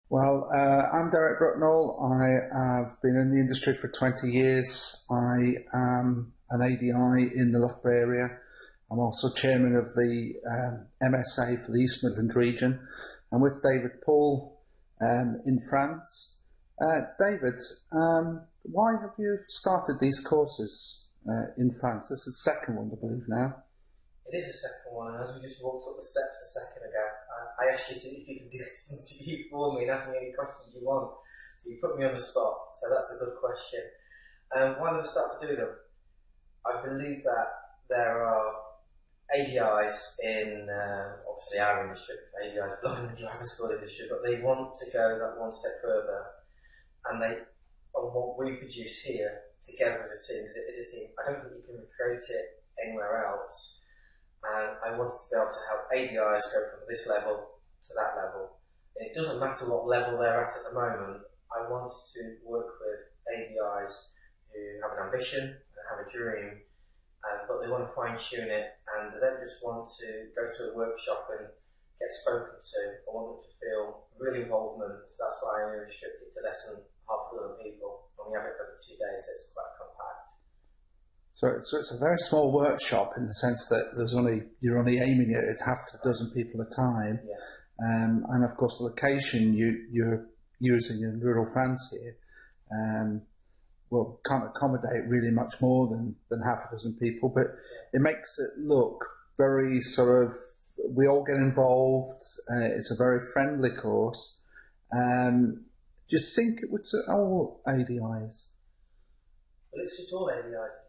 Well, I'm Derek Brucknell. I have been in the industry for 20 years. I am an ADI in the Loughborough area. I'm also chairman of the MSA for the East Midlands region. I'm with David Paul in France. David, why have you started these courses in France? This is the second one, I believe, now. It is the second one, and as we just walked up the steps a second ago, I asked you if you could do this interview for me and ask me any questions you want. So you put me on the spot, so that's a good question. Why did I start to do them? I believe that there are ADIs in, obviously our industry, ADIs belong in the driver school industry, but they want to go that one step further, and they, on what we produce here, together as a team, I don't think you can recreate it anywhere else. And I wanted to be able to help ADIs go from this level to that level. And it doesn't matter what level they're at the moment. I wanted to work with ADIs who have an ambition and have a dream, but they want to fine tune it, and they don't just want to go to a workshop and get spoken to. I want them to feel real involvement. So that's why I restrict it to less than half a dozen people. And we have it over 2 days, so it's quite compact. So it's a very small workshop in the sense that you're only aiming at half a dozen people at a time, Yeah. And of course the location you're using in rural France here, can't accommodate really much more than half a dozen people, but it makes it look very sort of, we all get involved. It's a very friendly course. Do you think it would suit all ADIs? Well, it suits all ADIs.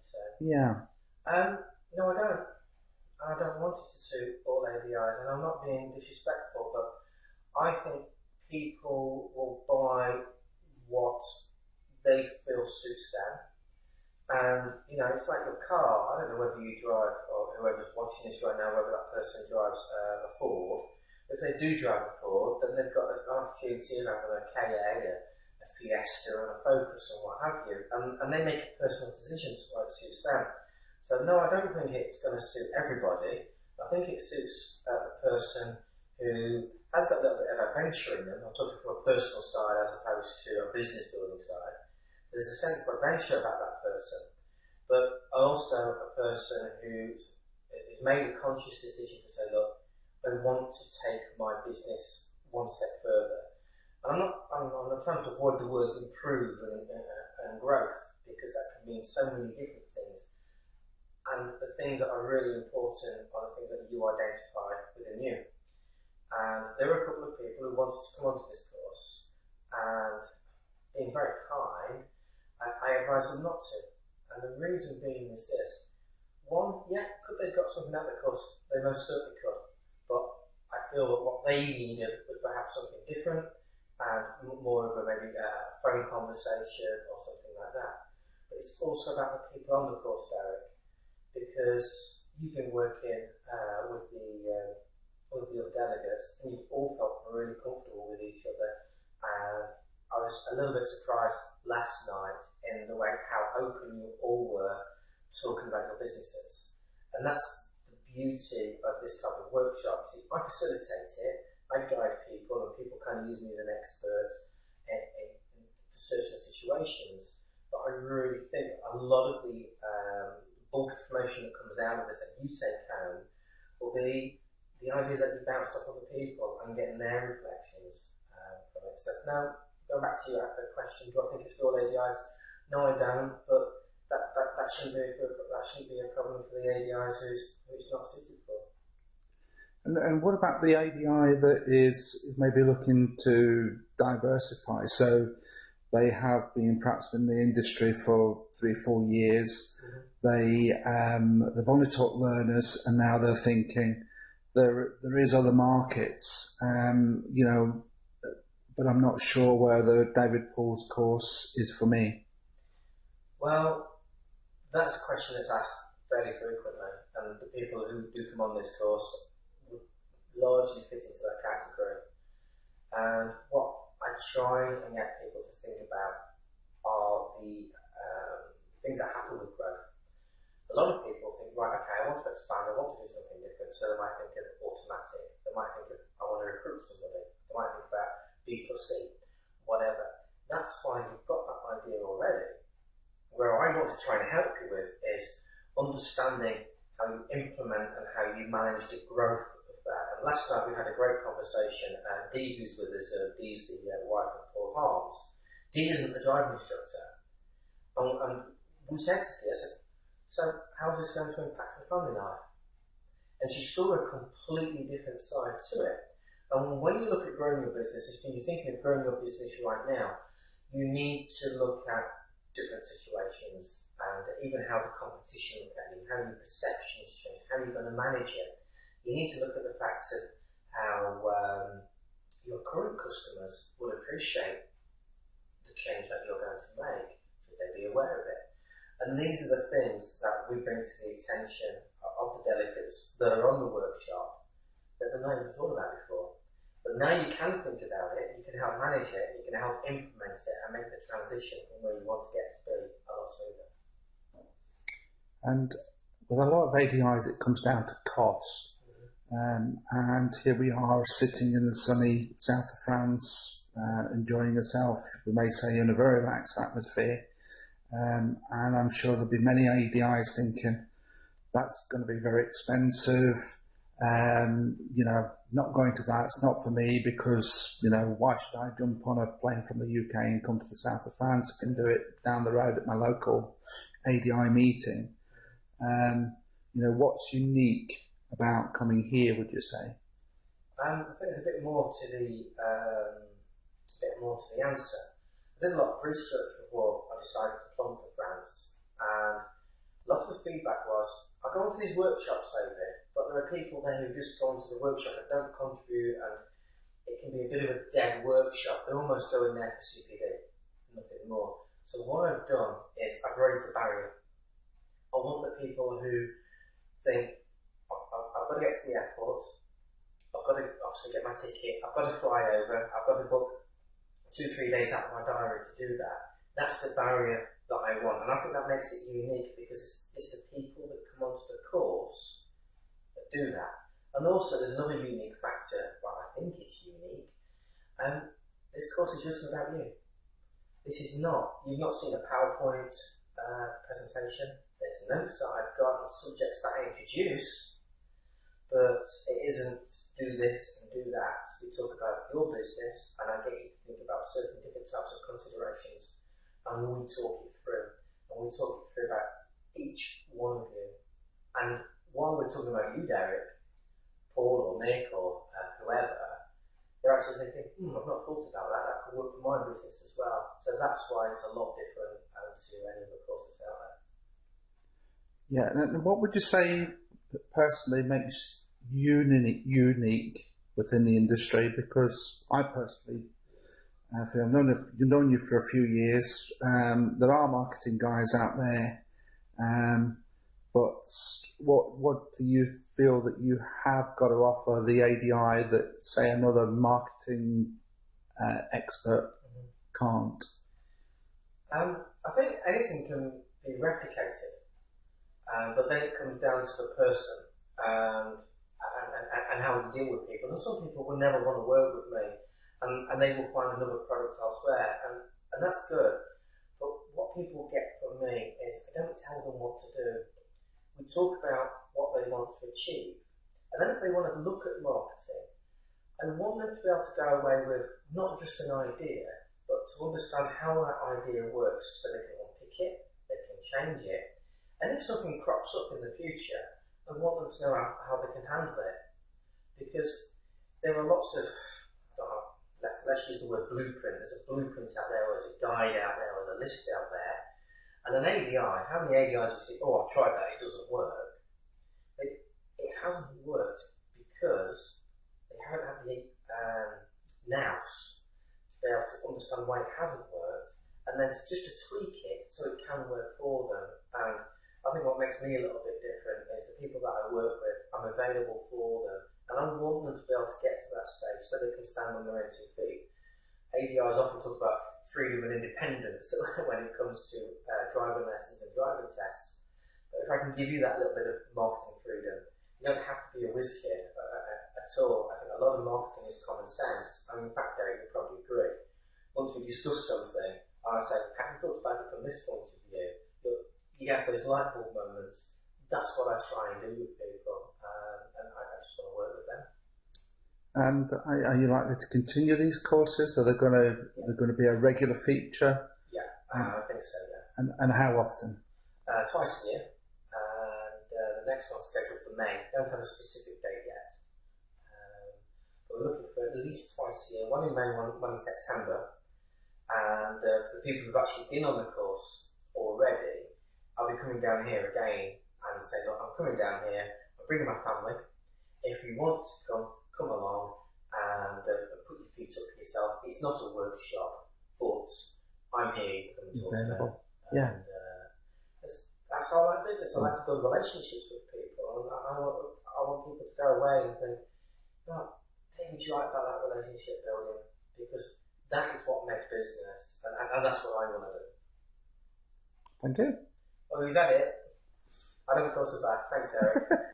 Yeah. No, I don't. I don't want it to suit all ADIs, and I'm not being disrespectful, but I think people will buy what they feel suits them. And, it's like your car. I don't know whether you drive, or whoever's watching this right now, whether that person drives a Ford. If they do drive a Ford, then they've got an opportunity of having a KA, a Fiesta and a Focus and what have you, and they make a personal decision to what suits them. So no, I don't think it's going to suit everybody. I think it suits the person who has got a little bit of adventure in them. I'm talking from a personal side as opposed to a business building side. There's a sense of adventure about that person, but also a person who has made a conscious decision to say, look, I want to take my business one step further. I'm not trying to avoid the words improve and growth, because that can mean so many different things. And the things that are really important are the things that you identify within you. And there were a couple of people who wanted to come onto this course, and being very kind, I advised them not to. And the reason being is this. One, could they have got something out of the course? They most certainly could. But I feel that what they needed was perhaps something different, and more of a maybe phone conversation or something like that. But it's also about the people on the course, Derek, because you've been working with the other delegates, and you've all felt really comfortable with each other. And I was a little bit surprised last night in the way how open you all were talking about your businesses. And that's the beauty of this type of workshop. See, I facilitate it, I guide people, and people kind of use me as an expert in certain situations. But I really think a lot of the bulk information that comes out of this that you take home will be the ideas that you bounced off other people and getting their reflections from it. So now, going back to your question, do I think it's for all ADIs? No, I don't, but that shouldn't be a problem for the ADIs who's not suited for. And what about the ADI that is maybe looking to diversify? So they have been perhaps in the industry for 3 or 4 years. Mm-hmm. They've only taught learners, and now they're thinking there is other markets, but I'm not sure whether David Paul's course is for me. Well, that's a question that's asked fairly frequently, and the people who do come on this course would largely fit into that category. And what I try and get people to think about are the things that happen with growth. A lot of people think, right, okay, I want to expand, I want to do something different, so they might think of automatic, they might think of, I want to recruit somebody, they might think about B plus C, whatever. That's fine, you've got that idea already. Where I want to try and help you with is understanding how you implement and how you manage the growth of that. And last night we had a great conversation, and Dee, who's with us, Dee's the wife of Paul Harms. Dee isn't a driving instructor. And we said to Dee, I said, so how's this going to impact your family life? And she saw a completely different side to it. And when you look at growing your business, if you're thinking of growing your business right now, you need to look at different situations and even how the competition look at you, how your perceptions change, how you're going to manage it. You need to look at the fact of how your current customers will appreciate the change that you're going to make. Should they be aware of it? And these are the things that we bring to the attention of the delegates that are on the workshop that they've not even thought about before. But now you can think about it, you can help manage it, you can help implement it and make the transition from where you want to get to be a lot smoother. And with a lot of ADIs, it comes down to cost. And here we are sitting in the sunny south of France, enjoying yourself, we may say, in a very relaxed atmosphere. And I'm sure there'll be many ADIs thinking, that's going to be very expensive. Not going to that, it's not for me because, why should I jump on a plane from the UK and come to the south of France? I can do it down the road at my local ADI meeting. What's unique about coming here, would you say? I think there's a bit more to the answer. I did a lot of research before I decided to plumb for France, and a lot of the feedback was, I go to these workshops, David, but there are people there who just go into the workshop and don't contribute, and it can be a bit of a dead workshop. They almost go in there for CPD, nothing more. So what I've done is I've raised the barrier. I want the people who think, I've got to get to the airport, I've got to obviously get my ticket, I've got to fly over, I've got to book 2-3 days out of my diary to do that. That's the barrier that I want, and I think that makes it unique because it's the people that come onto the course that do that. And also there's another unique factor, well, I think it's unique, this course is just about you. This is not, you've not seen a PowerPoint presentation, there's notes that I've got and subjects that I introduce, but it isn't do this and do that. We talk about your business and I get you to think about certain different types of considerations, and we talk it through. And we talk it through about each one of you. And while we're talking about you, Derek, Paul or Nick or whoever, they're actually thinking, I've not thought about that, that could work for my business as well. So that's why it's a lot different to any of the courses out there. Yeah, and what would you say that personally makes you unique within the industry? Because I personally, I've known you for a few years. There are marketing guys out there, but what do you feel that you have got to offer the ADI that, say, another marketing expert can't? I think anything can be replicated, but then it comes down to the person and how you deal with people. And some people will never want to work with me, and they will find another product elsewhere, and that's good. But what people get from me is I don't tell them what to do. We talk about what they want to achieve, and then if they want to look at marketing, I want them to be able to go away with not just an idea, but to understand how that idea works, so they can unpick it, they can change it, and if something crops up in the future, I want them to know how they can handle it. Because there are lots of, let's use the word blueprint. There's a blueprint out there, there's a guide out there, there's a list out there. And an ADI, how many ADIs we see, I've tried that, it doesn't work. It hasn't worked because they haven't had the nous to be able to understand why it hasn't worked, and then just to tweak it so it can work for them. And I think what makes me a little bit different is the people that I work with, I'm available for them, and I want them to be able to get to that stage so they can stand on their own 2 feet. ADIs often talk about freedom and independence when it comes to driving lessons and driving tests. But if I can give you that little bit of marketing freedom, you don't have to be a whiz kid at all. I think a lot of marketing is common sense. I mean, in fact, Derek, you probably we discuss something, and I say, have you thought about it from this point of view? Look, you get those light bulb moments. That's what I try and do with people, and I just want to work with them. And are you likely to continue these courses? Are they going to be a regular feature? Yeah, I think so. Yeah. And how often? Twice a year, and the next one's scheduled for May. Don't have a specific date yet. But we're looking for at least twice a year. One in May, one in September. And for the people who've actually been on the course already, I'll be coming down here again and say, look, I'm coming down here. I'm bringing my family. If you want to come along and put your feet up for yourself. It's not a workshop, but I'm here to come and talk to them. Yeah. And that's how I like business. I like to build relationships with people, and I want people to go away and think, no, David, you like that relationship building, because that is what makes business, and that's what I want to do. Thank you. Well, is that it? I don't cross the back. Thanks, Eric.